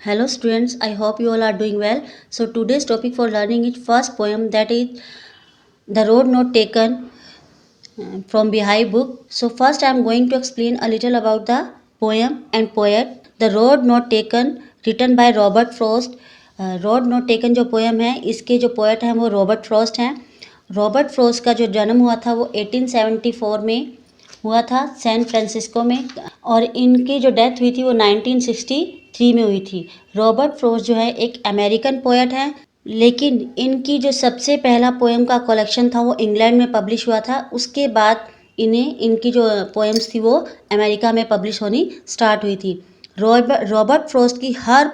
Hello students, I hope you all are doing well. So today's topic for learning is first poem, that is The Road Not Taken from Behind book. So first I am going to explain a little about the poem and poet. The Road Not Taken written by Robert Frost. Road not taken जो poem है इसके जो poet हैं वो Robert Frost हैं। Robert Frost का जो जन्म हुआ था वो 1874 में हुआ था सैन फ्रांसिस्को में, और इनकी जो डेथ हुई थी वो 1963 में हुई थी। रॉबर्ट फ्रॉस्ट जो है एक अमेरिकन पोएट हैं, लेकिन इनकी जो सबसे पहला पोएम का कलेक्शन था वो इंग्लैंड में पब्लिश हुआ था। उसके बाद इनकी जो पोएम्स थी वो अमेरिका में पब्लिश होनी स्टार्ट हुई थी। रॉबर्ट फ्रॉस्ट की हर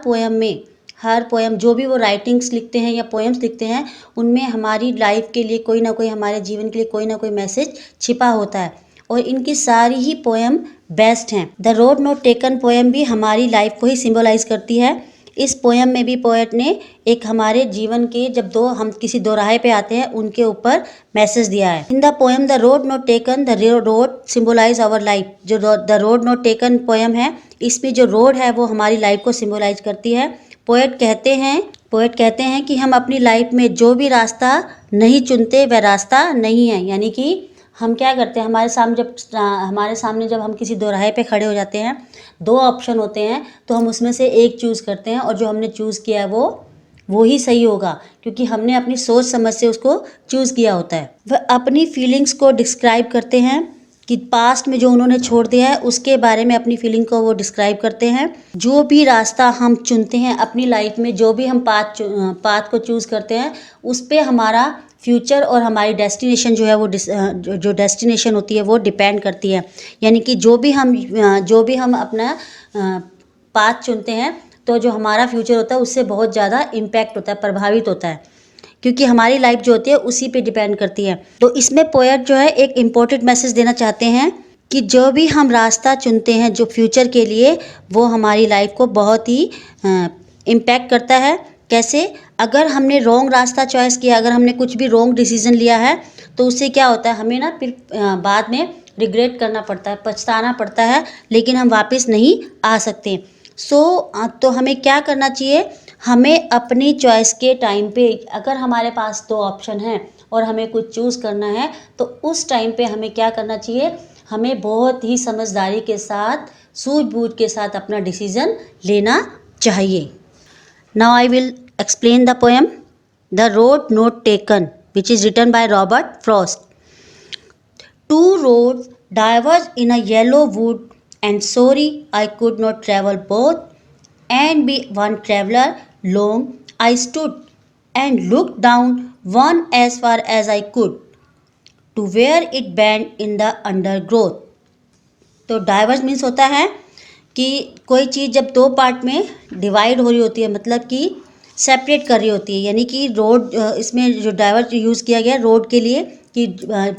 पोएम जो भी वो राइटिंग्स लिखते हैं या पोएम्स लिखते हैं उनमें हमारी लाइफ के लिए कोई ना कोई, हमारे जीवन के लिए कोई ना कोई मैसेज छिपा होता है, और इनकी सारी ही पोएम बेस्ट हैं। The road not taken poem भी हमारी लाइफ को ही सिंबलाइज करती है। इस पोएम में भी पोएट ने एक हमारे जीवन के जब हम किसी दोराहे पे आते हैं उनके ऊपर मैसेज दिया है। In the poem the road not taken the road symbolise our life. जो the road not taken poem है इसमें जो रोड है वो हमारी लाइफ को सिंबलाइज करती है। पोएट कहते हैं कि हम अपनी लाइफ में जो भी रास्ता नहीं चुनते वह रास्ता नहीं है। यानी कि हम क्या करते हैं, हमारे सामने जब हम किसी दोराहे पे खड़े हो जाते हैं, दो ऑप्शन होते हैं, तो हम उसमें से एक चूज़ करते हैं और जो हमने चूज़ किया है वो ही सही होगा, क्योंकि हमने अपनी सोच समझ से उसको चूज़ किया होता है। वह अपनी फीलिंग्स को डिस्क्राइब करते हैं कि पास्ट में जो उन्होंने छोड़ दिया है उसके बारे में अपनी फीलिंग को वो डिस्क्राइब करते हैं। जो भी रास्ता हम चुनते हैं अपनी लाइफ में, जो भी हम पाथ को चूज़ करते हैं उस पर हमारा फ्यूचर और हमारी डेस्टिनेशन जो है वो जो डेस्टिनेशन होती है वो डिपेंड करती है। यानी कि जो भी हम अपना पाथ चुनते हैं तो जो हमारा फ्यूचर होता है उससे बहुत ज़्यादा इम्पैक्ट होता है, प्रभावित होता है, क्योंकि हमारी लाइफ जो होती है उसी पे डिपेंड करती है। तो इसमें पोएट जो है एक इम्पोर्टेंट मैसेज देना चाहते हैं कि जो भी हम रास्ता चुनते हैं जो फ्यूचर के लिए, वो हमारी लाइफ को बहुत ही इम्पैक्ट करता है। कैसे? अगर हमने रॉन्ग रास्ता चॉइस किया, अगर हमने कुछ भी रॉन्ग डिसीजन लिया है तो उससे क्या होता है, हमें ना फिर बाद में रिग्रेट करना पड़ता है, पछताना पड़ता है, लेकिन हम वापस नहीं आ सकते। तो हमें क्या करना चाहिए, हमें अपनी चॉइस के टाइम पे, अगर हमारे पास दो ऑप्शन हैं और हमें कुछ चूज़ करना है तो उस टाइम पे हमें क्या करना चाहिए, हमें बहुत ही समझदारी के साथ, सूझबूझ के साथ अपना डिसीज़न लेना चाहिए। Now I will explain the poem The Road Not Taken, which is written by Robert Frost. Two roads diverged in a yellow wood, and sorry I could not travel both, and be one traveler long I stood and looked down one as far as I could to where it bent in the undergrowth. तो diverge means होता है कि कोई चीज़ जब दो part में divide हो रही होती है, मतलब कि सेपरेट कर रही होती है, यानी कि रोड, इसमें जो डाइवर्ज यूज़ किया गया रोड के लिए कि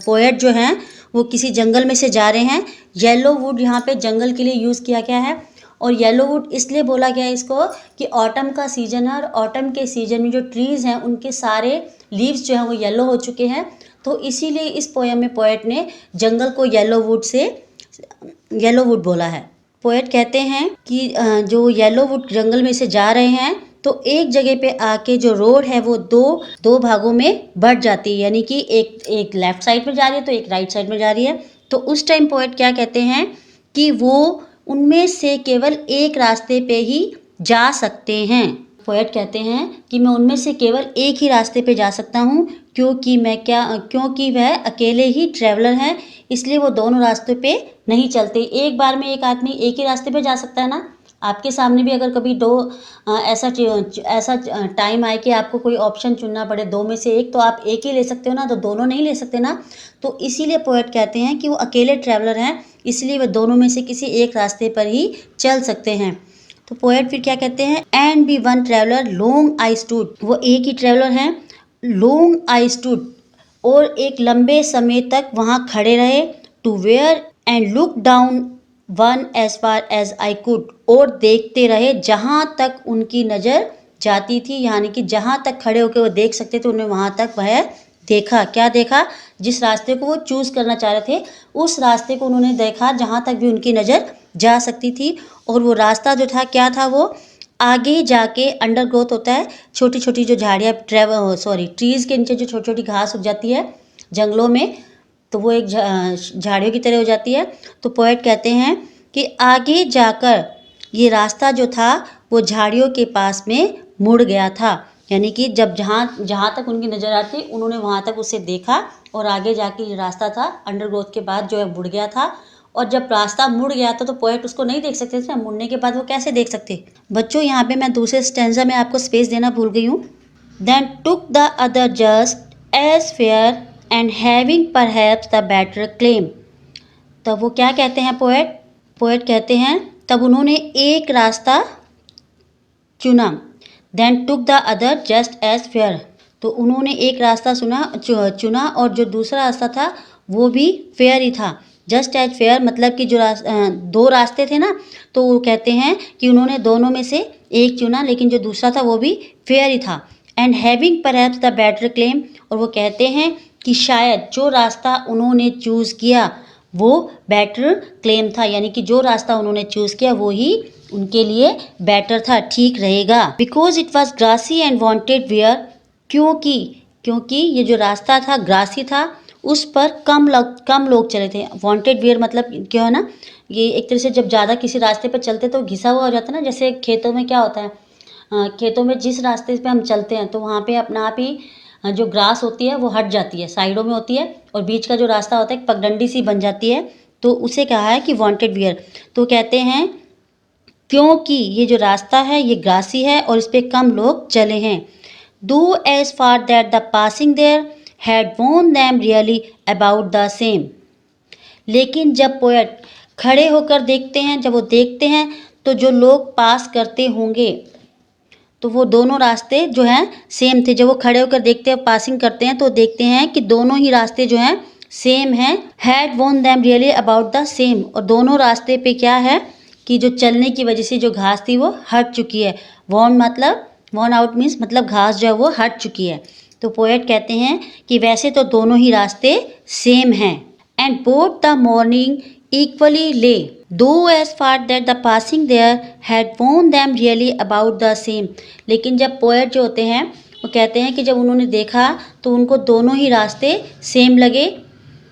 पोएट जो हैं वो किसी जंगल में से जा रहे हैं। येलो वुड यहाँ पे जंगल के लिए यूज़ किया गया है, और येलो वुड इसलिए बोला गया है इसको कि ऑटम का सीज़न है, और ऑटम के सीज़न में जो ट्रीज़ हैं उनके सारे लीव्स जो हैं वो येलो हो चुके हैं, तो इसीलिए इस पोएम में पोएट ने जंगल को येलो वुड बोला है। पोएट कहते हैं कि जो येलो वुड जंगल में से जा रहे हैं तो एक जगह पे आके जो रोड है वो दो भागों में बढ़ जाती है, यानी कि एक लेफ्ट साइड में जा रही है तो एक राइट साइड में जा रही है। तो उस टाइम पोएट क्या कहते हैं कि वो उनमें से केवल एक रास्ते पे ही जा सकते हैं। पोएट कहते हैं कि मैं उनमें से केवल एक ही रास्ते पे जा सकता हूँ, क्योंकि वह अकेले ही ट्रैवलर हैं, इसलिए वो दोनों रास्तों पे नहीं चलते। एक बार में एक आदमी एक ही रास्ते पे जा सकता है ना। आपके सामने भी अगर कभी ऐसा टाइम आए कि आपको कोई ऑप्शन चुनना पड़े दो में से एक, तो आप एक ही ले सकते हो ना, तो दोनों नहीं ले सकते ना। तो इसीलिए पोएट कहते हैं कि वो अकेले ट्रैवलर हैं, इसलिए वे दोनों में से किसी एक रास्ते पर ही चल सकते हैं। तो पोएट फिर क्या कहते हैं, and be one traveller long I stood, वो एक ही ट्रैवलर हैं, लॉन्ग आई स्टूड, और एक लंबे समय तक वहाँ खड़े रहे, to where and look down one as far as I could, और देखते रहे जहाँ तक उनकी नज़र जाती थी, यानी कि जहाँ तक खड़े होकर वो देख सकते थे उन्हें वहाँ तक वह देखा। क्या देखा? जिस रास्ते को वो चूज़ करना चाह रहे थे उस रास्ते को उन्होंने देखा जहाँ तक भी उनकी नज़र जा सकती थी, और वो रास्ता जो था क्या था, वो आगे जाके अंडर ग्रोथ होता है, छोटी छोटी जो झाड़ियाँ ट्रीज़ के नीचे जो छोटी छोटी घास उग जाती है जंगलों में, तो वो एक झाड़ियों की तरह हो जाती है। तो पोएट कहते हैं कि आगे जाकर ये रास्ता जो था वो झाड़ियों के पास में मुड़ गया था, यानी कि जब जहाँ जहाँ तक उनकी नज़र आती उन्होंने वहाँ तक उसे देखा और आगे जाके ये रास्ता था अंडर ग्रोथ के बाद जो है मुड़ गया था। और जब रास्ता मुड़ गया था तो पोएट उसको नहीं देख सकते थे, मुड़ने के बाद वो कैसे देख सकते। बच्चों यहाँ पे मैं दूसरे स्टैंजा में आपको स्पेस देना भूल गई हूँ। Then took the other just as fair and having perhaps the better claim. तब वो क्या कहते हैं पोएट, पोएट कहते हैं तब उन्होंने एक रास्ता चुना। Then took the other just as fair, तो उन्होंने एक रास्ता चुना और जो दूसरा रास्ता था वो भी फेयर ही था। जस्ट एज फेयर मतलब कि जो दो रास्ते थे ना, तो वो कहते हैं कि उन्होंने दोनों में से एक चुना, लेकिन जो दूसरा था वो भी फेयर ही था। And having perhaps the better claim, और वो कहते हैं कि शायद जो रास्ता उन्होंने चूज़ किया वो बेटर क्लेम था, यानी कि जो रास्ता उन्होंने चूज़ किया वो ही उनके लिए बेटर था, ठीक रहेगा। Because it was grassy and wanted wear, क्योंकि ये जो रास्ता था ग्रासी था, उस पर कम लोग चले थे। वॉन्टेड वेयर मतलब क्या है ना, ये एक तरह से जब ज़्यादा किसी रास्ते पर चलते तो घिसा हुआ हो जाता है ना, जैसे खेतों में क्या होता है, खेतों में जिस रास्ते पे हम चलते हैं तो वहाँ पे अपना आप ही जो ग्रास होती है वो हट जाती है, साइडों में होती है, और बीच का जो रास्ता होता है पगडंडी सी बन जाती है, तो उसे कहा है कि वांटेड वेयर। तो कहते हैं क्योंकि ये जो रास्ता है ये ग्रासी है और इस पर कम लोग चले हैं। Though as far that the passing there had worn them really about the same, लेकिन जब पोएट खड़े होकर देखते हैं, जब वो देखते हैं तो जो लोग पास करते होंगे तो वो दोनों रास्ते जो हैं सेम थे। जब वो खड़े होकर देखते हैं, पासिंग करते हैं, तो देखते हैं कि दोनों ही रास्ते जो हैं सेम हैं। Had worn them really about the same, और दोनों रास्ते पे क्या है कि जो चलने की वजह से जो घास थी वो हट चुकी है। वॉन आउट मीन्स मतलब घास जो है वो हट चुकी है। तो पोएट कहते हैं कि वैसे तो दोनों ही रास्ते सेम हैं। And both the morning equally lay, though as far that the passing there had warned them really about the same। लेकिन जब पोएट जो होते हैं वो कहते हैं कि जब उन्होंने देखा तो उनको दोनों ही रास्ते सेम लगे,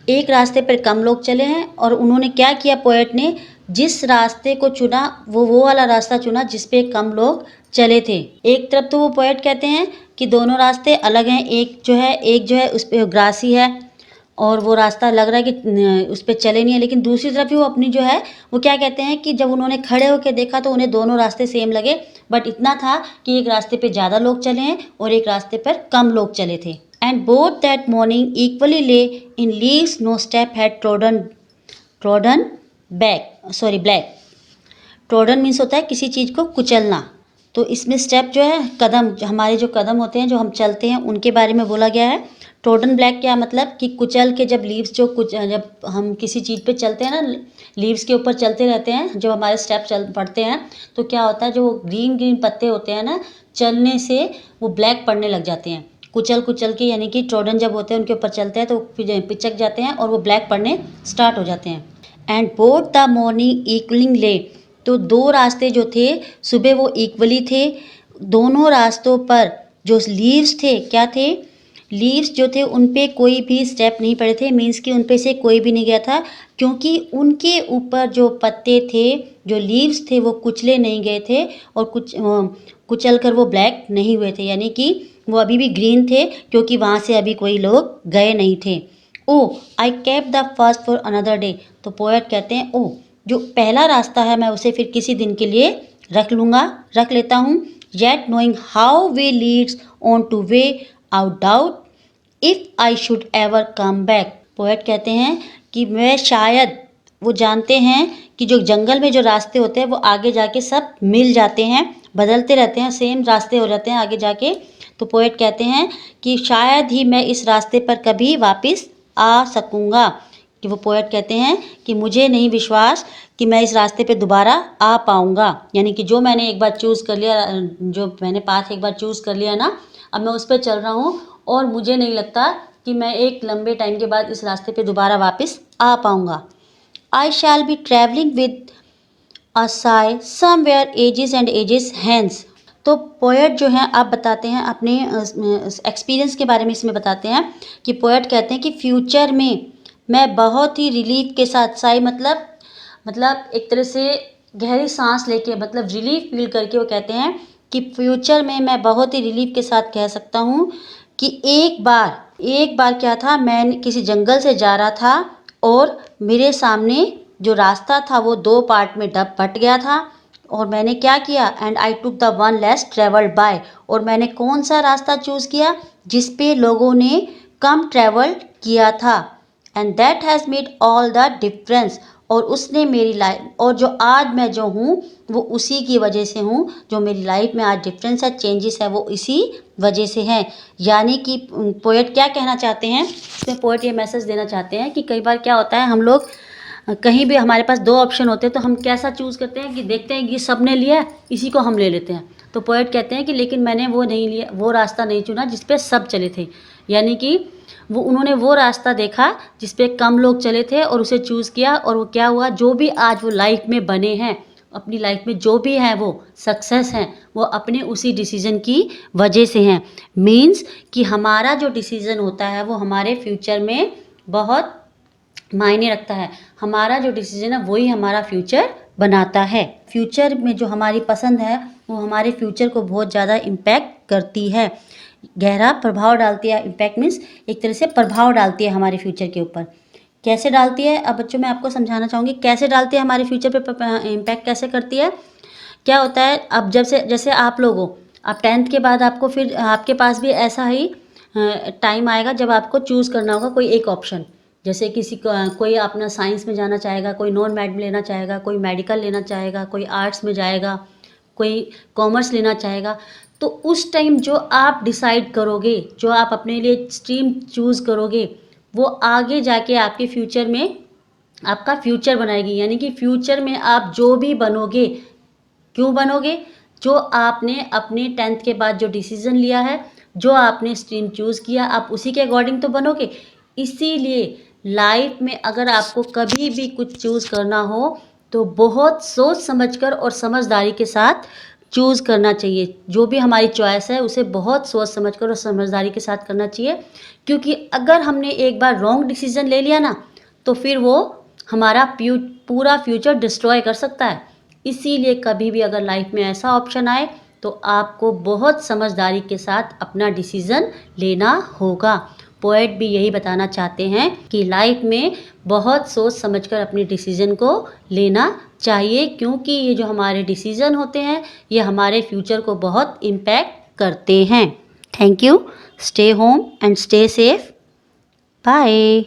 एक रास्ते पर कम लोग चले हैं, और उन्होंने क्या किया, पोएट ने जिस रास्ते को चुना वो वाला रास्ता चुना जिस पे कम लोग चले थे। एक तरफ तो वो पोएट कहते हैं कि दोनों रास्ते अलग हैं, एक जो है उस पर ग्रासी है और वो रास्ता लग रहा है कि उस पर चले नहीं है, लेकिन दूसरी तरफ ही वो अपनी जो है वो क्या कहते हैं कि जब उन्होंने खड़े होकर देखा तो उन्हें दोनों रास्ते सेम लगे, बट इतना था कि एक रास्ते पे ज़्यादा लोग चले हैं और एक रास्ते पर कम लोग चले थे। And both that morning equally lay in leaves no step had trodden black. Trodden means होता है किसी चीज़ को कुचलना, तो इसमें स्टेप जो है कदम, हमारे जो कदम होते हैं जो हम चलते हैं उनके बारे में बोला गया है। ट्रोडन ब्लैक क्या मतलब कि कुचल के, जब लीव्स जब हम किसी चीज़ पे चलते हैं ना, लीव्स के ऊपर चलते रहते हैं, जब हमारे स्टेप पड़ते हैं तो क्या होता है, जो ग्रीन ग्रीन पत्ते होते हैं ना, चलने से वो ब्लैक पड़ने लग जाते हैं, कुचल के, यानी कि ट्रोडन जब होते हैं उनके ऊपर चलते हैं तो पिचक जाते हैं और वो ब्लैक पड़ने स्टार्ट हो जाते हैं। And both the morning equalling ले, तो दो रास्ते जो थे सुबह वो इक्वली थे। दोनों रास्तों पर जो लीव्स थे, क्या थे, लीव्स जो थे उन पे कोई भी स्टेप नहीं पड़े थे, मीन्स कि उन पे से कोई भी नहीं गया था, क्योंकि उनके ऊपर जो पत्ते थे, जो लीव्स थे वो कुचले नहीं गए थे और कुचल कर वो ब्लैक नहीं हुए थे, यानी कि वो अभी भी ग्रीन थे क्योंकि वहाँ से अभी कोई लोग गए नहीं थे। Oh I kept the first for another day, तो पोएट कहते हैं ओ जो पहला रास्ता है मैं उसे फिर किसी दिन के लिए रख लेता हूँ। Yet knowing how way Leeds on two way out doubt if I should ever come back. Poet कहते हैं कि मैं शायद, वो जानते हैं कि जो जंगल में जो रास्ते होते हैं वो आगे जाके सब मिल जाते हैं, बदलते रहते हैं, सेम रास्ते हो जाते हैं आगे जाके। तो पोएट कहते हैं कि शायद ही मैं इस रास्ते पर कभी वापस आ सकूँगा, कि वो पोएट कहते हैं कि मुझे नहीं विश्वास कि मैं इस रास्ते पे दोबारा आ पाऊँगा, यानी कि जो मैंने एक बार चूज़ कर लिया, जो मैंने पाथ एक बार चूज़ कर लिया ना, अब मैं उस पर चल रहा हूँ और मुझे नहीं लगता कि मैं एक लंबे टाइम के बाद इस रास्ते पे दोबारा वापस आ पाऊँगा। I shall be travelling with a sigh somewhere ages and ages hence। तो पोएट जो हैं आप बताते हैं अपने एक्सपीरियंस के बारे में इसमें बताते हैं कि पोएट कहते हैं कि फ्यूचर में मैं बहुत ही रिलीफ के साथ, साई मतलब एक तरह से गहरी सांस लेके, मतलब रिलीफ फील करके वो कहते हैं कि फ्यूचर में मैं बहुत ही रिलीफ के साथ कह सकता हूँ कि एक बार क्या था, मैं किसी जंगल से जा रहा था और मेरे सामने जो रास्ता था वो दो पार्ट में बट गया था और मैंने क्या किया, and I took the one less travelled by, और मैंने कौन सा रास्ता चूज़ किया जिस पे लोगों ने कम ट्रेवल किया था, and that has made all the difference, और उसने मेरी लाइफ, और जो आज मैं जो हूँ वो उसी की वजह से हूँ, जो मेरी लाइफ में आज डिफरेंस है, चेंजेस है, वो इसी वजह से हैं। यानी कि पोएट क्या कहना चाहते हैं, इसमें पोएट ये मैसेज देना चाहते हैं कि कई बार क्या होता है, हम लोग कहीं भी हमारे पास दो ऑप्शन होते हैं तो हम कैसा चूज़ करते हैं कि देखते हैं कि सब ने लिया, इसी को हम ले लेते हैं। तो पोएट कहते हैं कि लेकिन मैंने वो नहीं लिया, वो रास्ता नहीं चुना जिस पे सब चले थे, यानी कि उन्होंने वो रास्ता देखा जिस पे कम लोग चले थे और उसे चूज़ किया, और वो क्या हुआ, जो भी आज वो लाइफ में बने हैं, अपनी लाइफ में जो भी हैं वो सक्सेस हैं, वो अपने उसी डिसीज़न की वजह से हैं। मीन्स कि हमारा जो डिसीज़न होता है वो हमारे फ्यूचर में बहुत मायने रखता है। हमारा जो डिसीजन है वही हमारा फ्यूचर बनाता है। फ्यूचर में जो हमारी पसंद है वो हमारे फ्यूचर को बहुत ज़्यादा इम्पैक्ट करती है, गहरा प्रभाव डालती है। इम्पैक्ट मीन्स एक तरह से प्रभाव डालती है हमारे फ्यूचर के ऊपर। कैसे डालती है, अब बच्चों मैं आपको समझाना चाहूँगी कैसे डालती है हमारे फ्यूचर पे, इम्पैक्ट कैसे करती है। क्या होता है, अब जब से जैसे आप लोग हो, आप 10th के बाद आपको फिर आपके पास भी ऐसा ही टाइम आएगा जब आपको चूज़ करना होगा कोई एक ऑप्शन। जैसे कोई अपना साइंस में जाना चाहेगा, कोई नॉन मैड में लेना चाहेगा, कोई मेडिकल लेना चाहेगा, कोई आर्ट्स में जाएगा, कोई कॉमर्स लेना चाहेगा। तो उस टाइम जो आप डिसाइड करोगे, जो आप अपने लिए स्ट्रीम चूज़ करोगे, वो आगे जाके आपके फ्यूचर में आपका फ्यूचर बनाएगी। यानी कि फ्यूचर में आप जो भी बनोगे, क्यों बनोगे, जो आपने अपने 10th के बाद जो डिसीज़न लिया है, जो आपने स्ट्रीम चूज़ किया, आप उसी के अकॉर्डिंग तो बनोगे। इसीलिए लाइफ में अगर आपको कभी भी कुछ चूज़ करना हो तो बहुत सोच समझकर और समझदारी के साथ चूज़ करना चाहिए। जो भी हमारी चॉइस है उसे बहुत सोच समझकर और समझदारी के साथ करना चाहिए, क्योंकि अगर हमने एक बार रॉन्ग डिसीज़न ले लिया ना तो फिर वो हमारा पूरा फ्यूचर डिस्ट्रॉय कर सकता है। इसीलिए कभी भी अगर लाइफ में ऐसा ऑप्शन आए तो आपको बहुत समझदारी के साथ अपना डिसीज़न लेना होगा। पोएट भी यही बताना चाहते हैं कि लाइफ में बहुत सोच समझकर अपने डिसीज़न को लेना चाहिए, क्योंकि ये जो हमारे डिसीज़न होते हैं ये हमारे फ्यूचर को बहुत इम्पैक्ट करते हैं। Thank you. Stay home and stay safe. Bye.